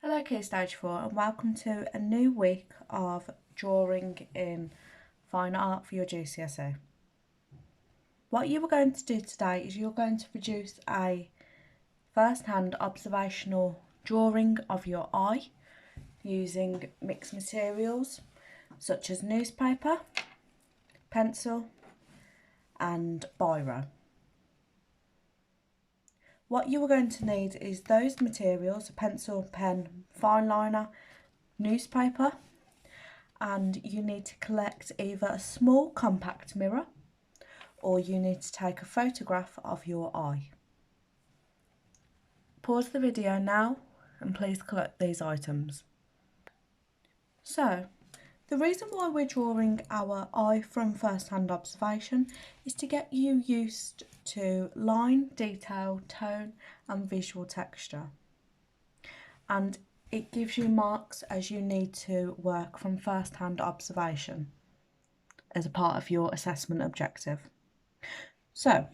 Hello KS4 and welcome to a new week of drawing in fine art for your GCSE. What you are going to do today is you're going to produce a first-hand observational drawing of your eye using mixed materials such as newspaper, pencil and Biro. What you are going to need is those materials: a pencil, pen, fine liner, newspaper, and you need to collect either a small compact mirror or you need to take a photograph of your eye. Pause the video now and please collect these items. So, the reason why we're drawing our eye from first-hand observation is to get you used to line, detail, tone and visual texture. And it gives you marks as you need to work from first-hand observation as a part of your assessment objective. So,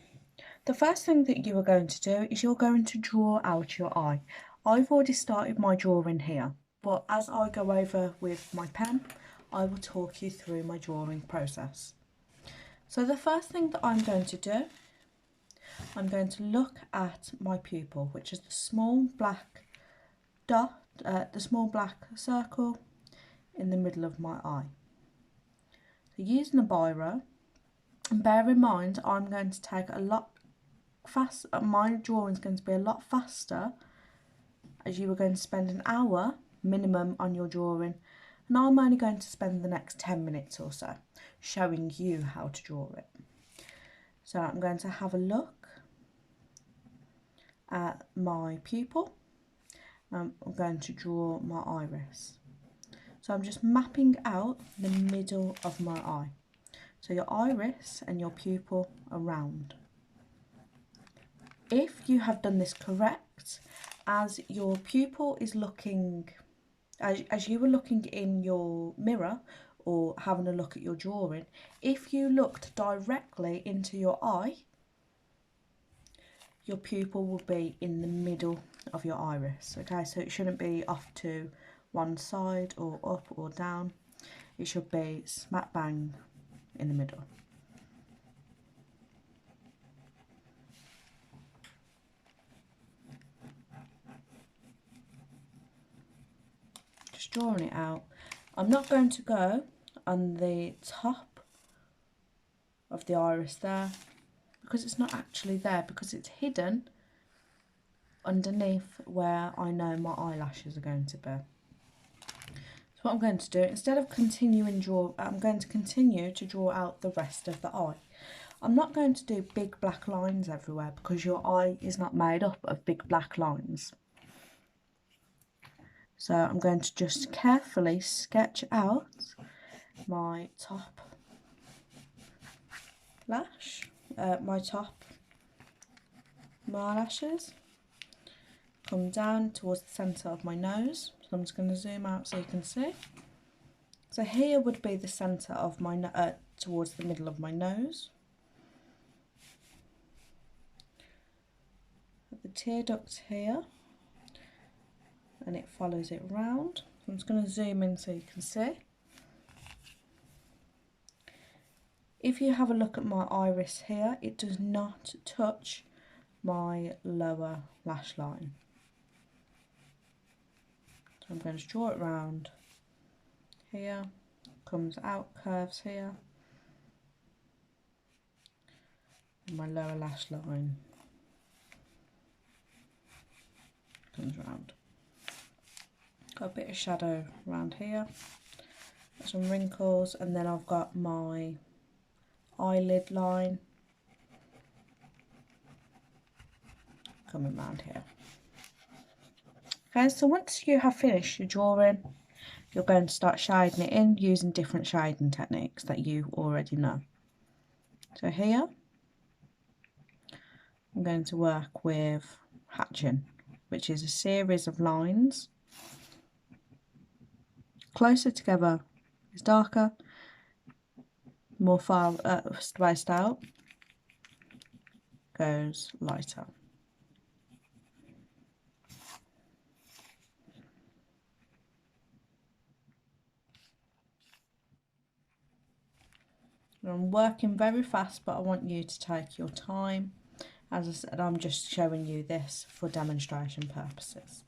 the first thing that you are going to do is you're going to draw out your eye. I've already started my drawing here, but as I go over with my pen, I will talk you through my drawing process. So the first thing that I'm going to do, I'm going to look at my pupil, which is the small black dot, the small black circle in the middle of my eye. So using a biro, and bear in mind I'm going to take a lot fast. My drawing is going to be a lot faster, as you are going to spend an hour minimum on your drawing, and I'm only going to spend the next 10 minutes or so showing you how to draw it. So I'm going to have a look at my pupil. I'm going to draw my iris. So I'm just mapping out the middle of my eye. So your iris and your pupil are round. If you have done this correct, as your pupil is looking, as you were looking in your mirror or having a look at your drawing, if you looked directly into your eye, your pupil will be in the middle of your iris. Okay, so it shouldn't be off to one side or up or down. It should be smack bang in the middle. Just drawing it out. I'm not going to go on the top of the iris there because it's not actually there, because it's hidden underneath where I know my eyelashes are going to be. So what I'm going to do, instead of continuing draw, I'm going to continue to draw out the rest of the eye. I'm not going to do big black lines everywhere because your eye is not made up of big black lines. So I'm going to just carefully sketch out my top lash, my eyelashes, come down towards the centre of my nose. So I'm just going to zoom out so you can see. So here would be the centre of my towards the middle of my nose. The tear duct here, and it follows it round. So I'm just going to zoom in so you can see. If you have a look at my iris here, it does not touch my lower lash line. So I'm going to draw it round here, comes out, curves here, and my lower lash line comes round. Got a bit of shadow around here, got some wrinkles, and then I've got my eyelid line coming round here. Okay, so once you have finished your drawing, you're going to start shading it in using different shading techniques that you already know. So here, I'm going to work with hatching, which is a series of lines. Closer together is darker, more far spaced out goes lighter. I'm working very fast, but I want you to take your time. As I said, I'm just showing you this for demonstration purposes,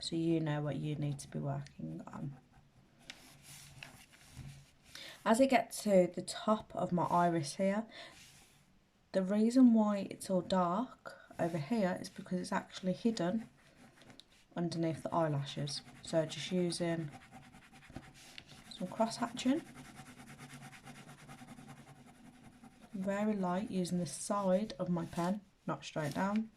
so you know what you need to be working on. As I get to the top of my iris here, the reason why it's all dark over here is because it's actually hidden underneath the eyelashes. So just using some cross hatching, very light, using the side of my pen, not straight down.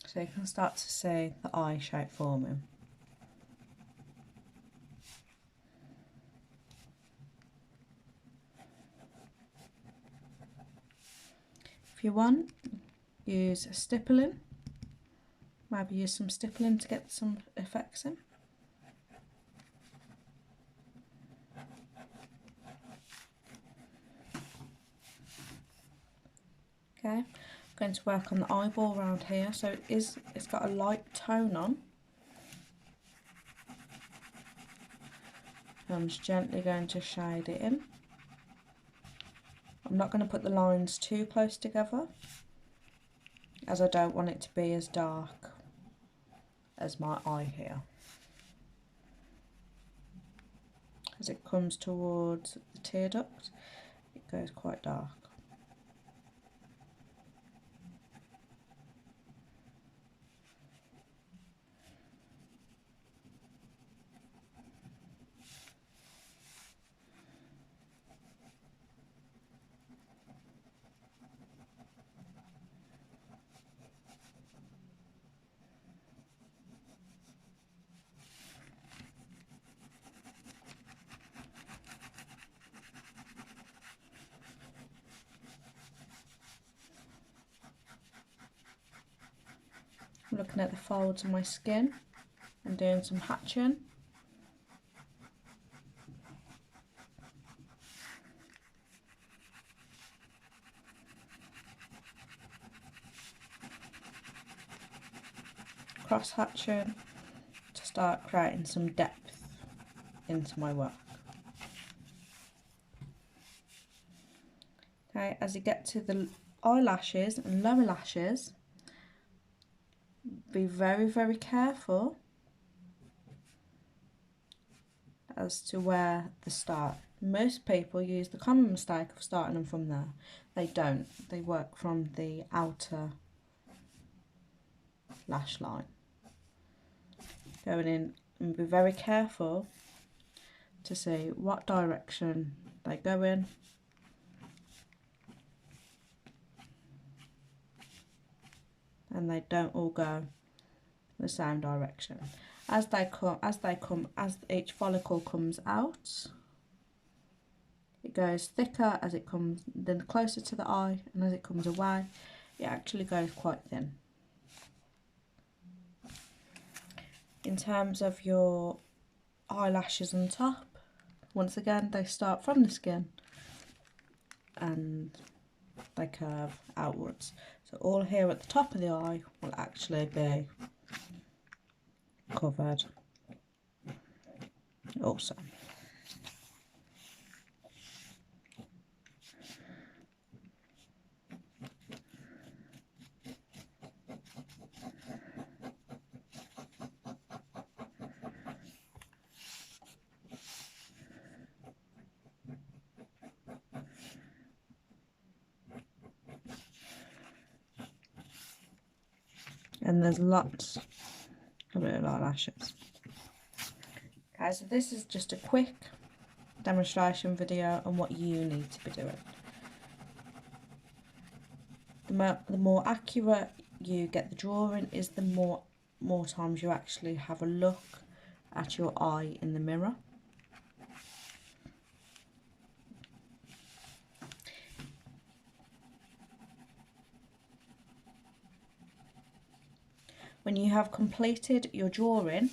So you can start to see the eye shape forming. If you want, use stippling. Maybe use some stippling to get some effects in. Okay, I'm going to work on the eyeball around here. So it's got a light tone on. I'm just gently going to shade it in. I'm not going to put the lines too close together, as I don't want it to be as dark as my eye here. As it comes towards the tear duct, it goes quite dark. I'm looking at the folds of my skin and doing some hatching. Cross hatching to start creating some depth into my work. Okay, as you get to the eyelashes and lower lashes, be very, very careful as to where to start. Most people use the common mistake of starting them from there. They don't. They work from the outer lash line. Going in, and be very careful to see what direction they go in. And they don't all go the same direction. As each follicle comes out, it goes thicker as it comes, then closer to the eye, and as it comes away, it actually goes quite thin. In terms of your eyelashes on top, once again, they start from the skin and they curve outwards. So all here at the top of the eye will actually be covered also. And there's lots of little eyelashes. Okay, so this is just a quick demonstration video on what you need to be doing. The more accurate you get the drawing is, the more times you actually have a look at your eye in the mirror. When you have completed your drawing,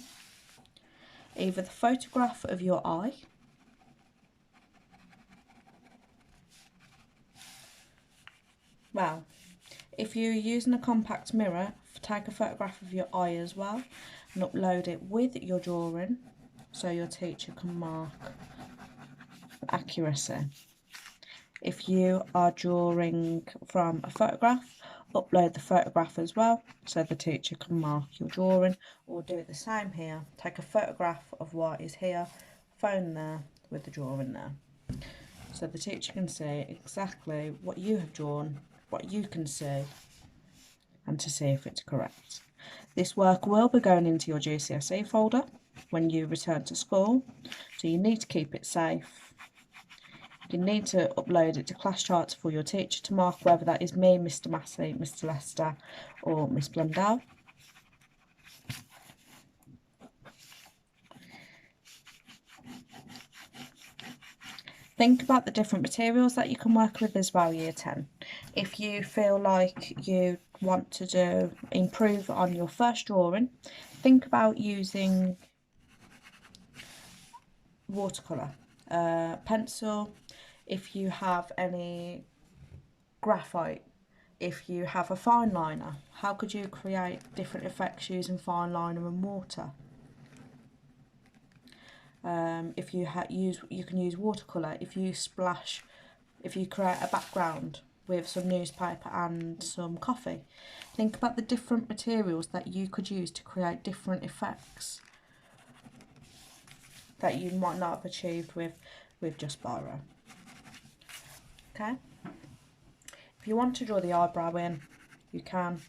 either the photograph of your eye Well, if you're using a compact mirror, take a photograph of your eye as well and upload it with your drawing so your teacher can mark accuracy. If you are drawing from a photograph, upload the photograph as well so the teacher can mark your drawing, or do it the same here. Take a photograph of what is here, phone there with the drawing there, so the teacher can see exactly what you have drawn, what you can see, and to see if it's correct. This work will be going into your GCSE folder when you return to school, so you need to keep it safe. You need to upload it to class charts for your teacher to mark, whether that is me, Mr Massey, Mr Lester or Miss Blundell. Think about the different materials that you can work with as well, Year 10. If you feel like you want to improve on your first drawing, think about using watercolour, pencil, if you have any graphite, if you have a fine liner. How could you create different effects using fine liner and water? If you you can use watercolour. If you create a background with some newspaper and some coffee, think about the different materials that you could use to create different effects that you might not have achieved with just Biro. Okay, if you want to draw the eyebrow in, you can,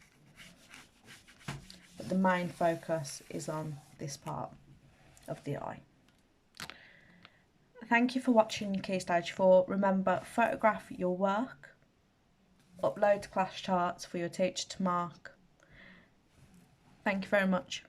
but the main focus is on this part of the eye. Thank you for watching Key Stage 4. Remember, photograph your work, upload to class charts for your teacher to mark. Thank you very much.